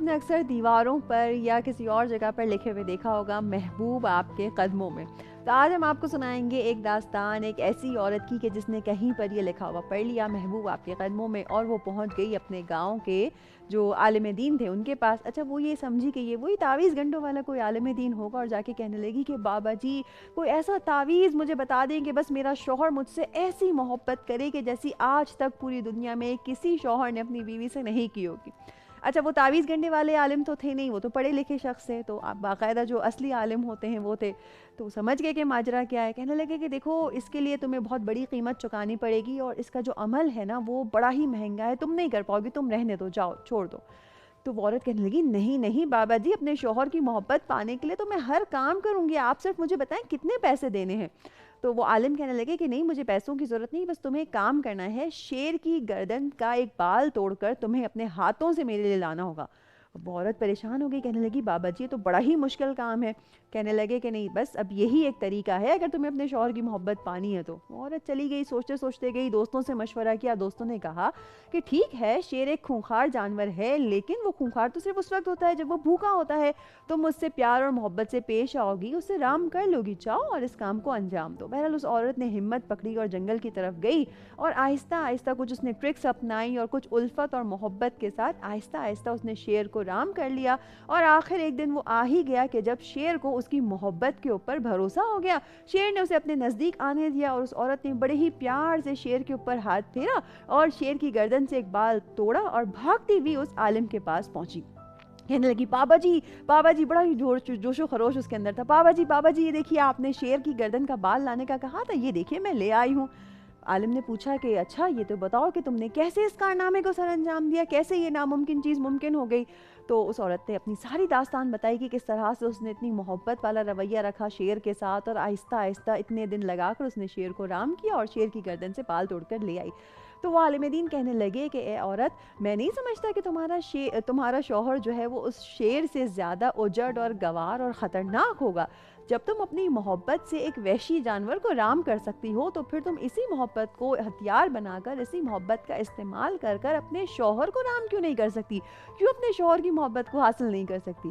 نے اکثر دیواروں پر یا کسی اور جگہ پر لکھے ہوئے دیکھا ہوگا محبوب آپ کے قدموں میں۔ تو آج ہم آپ کو سنائیں گے ایک داستان ایک ایسی عورت کی کہ جس نے کہیں پر یہ لکھا ہوا پڑھ لیا محبوب آپ کے قدموں میں، اور وہ پہنچ گئی اپنے گاؤں کے جو عالم دین تھے ان کے پاس۔ اچھا وہ یہ سمجھی کہ یہ وہی تعویذ گنڈوں والا کوئی عالم دین ہوگا، اور جا کے کہنے لگی کہ بابا جی کوئی ایسا تعویذ مجھے بتا دیں کہ بس میرا شوہر مجھ سے ایسی محبت کرے کہ جیسی آج تک پوری دنیا میں کسی شوہر نے اپنی بیوی سے نہیں کی ہوگی۔ اچھا وہ تعویذ گنڈے والے عالم تو تھے نہیں، وہ تو پڑھے لکھے شخص تھے، تو آپ باقاعدہ جو اصلی عالم ہوتے ہیں وہ تھے، تو سمجھ گئے کہ ماجرا کیا ہے۔ کہنے لگے کہ دیکھو اس کے لیے تمہیں بہت بڑی قیمت چکانی پڑے گی، اور اس کا جو عمل ہے نا وہ بڑا ہی مہنگا ہے، تم نہیں کر پاؤ گی، تم رہنے دو، جاؤ چھوڑ دو۔ تو وہ عورت کہنے لگی نہیں نہیں بابا جی، اپنے شوہر کی محبت پانے کے لیے تو میں ہر کام کروں گی، آپ صرف مجھے بتائیں کتنے پیسے دینے ہیں۔ تو وہ عالم کہنے لگے کہ نہیں مجھے پیسوں کی ضرورت نہیں، بس تمہیں ایک کام کرنا ہے، شیر کی گردن کا ایک بال توڑ کر تمہیں اپنے ہاتھوں سے میرے لیے لانا ہوگا۔ وہ عورت پریشان ہو گئی، کہنے لگی بابا جی یہ تو بڑا ہی مشکل کام ہے۔ کہنے لگے کہ نہیں بس اب یہی ایک طریقہ ہے اگر تمہیں اپنے شوہر کی محبت پانی ہے تو۔ وہ عورت چلی گئی، سوچتے سوچتے گئی، دوستوں سے مشورہ کیا، دوستوں نے کہا کہ ٹھیک ہے شیر ایک خونخوار جانور ہے، لیکن وہ خونخوار تو صرف اس وقت ہوتا ہے جب وہ بھوکا ہوتا ہے، تم اس سے پیار اور محبت سے پیش آؤ گی، اسے رام کر لو گی، جاؤ اور اس کام کو انجام دو۔ بہرحال اس عورت نے ہمت پکڑی اور جنگل کی طرف گئی، اور آہستہ آہستہ کچھ اس نے ٹرکس اپنائی، اور کچھ الفت اور محبت کے ساتھ آہستہ آہستہ اس نے شیر کو رام کر لیا، اور آخر ایک دن وہ آ ہی گیا کہ جب شیر کو اس کی محبت کے اوپر بھروسہ ہو گیا، شیر نے اسے اپنے نزدیک آنے دیا، اور اس عورت نے بڑے ہی پیار سے شیر کے اوپر ہاتھ پھیرا اور شیر کی گردن سے ایک بال توڑا اور بھاگتی ہوئی اس عالم کے پاس پہنچی۔ کہنے لگی بابا جی، بڑا ہی جوش و خروش اس کے اندر تھا، بابا جی یہ دیکھیے آپ نے شیر کی گردن کا بال لانے کا کہا تھا، یہ دیکھیے میں لے آئی ہوں۔ عالم نے پوچھا کہ اچھا یہ تو بتاؤ کہ تم نے کیسے اس کارنامے کو سر انجام دیا، کیسے یہ ناممکن چیز ممکن ہو گئی۔ تو اس عورت نے اپنی ساری داستان بتائی کہ کس طرح سے اس نے اتنی محبت والا رویہ رکھا شیر کے ساتھ، اور آہستہ آہستہ اتنے دن لگا کر اس نے شیر کو رام کیا اور شیر کی گردن سے بال توڑ کر لے آئی۔ تو وہ عالم دین کہنے لگے کہ اے عورت میں نہیں سمجھتا کہ تمہارا شوہر جو ہے وہ اس شیر سے زیادہ اجڑ اور گوار اور خطرناک ہوگا۔ جب تم اپنی محبت سے ایک وحشی جانور کو رام کر سکتی ہو تو پھر تم اسی محبت کو ہتھیار بنا کر، اسی محبت کا استعمال کر کر اپنے شوہر کو رام کیوں نہیں کر سکتی، کیوں اپنے شوہر کی محبت کو حاصل نہیں کر سکتی۔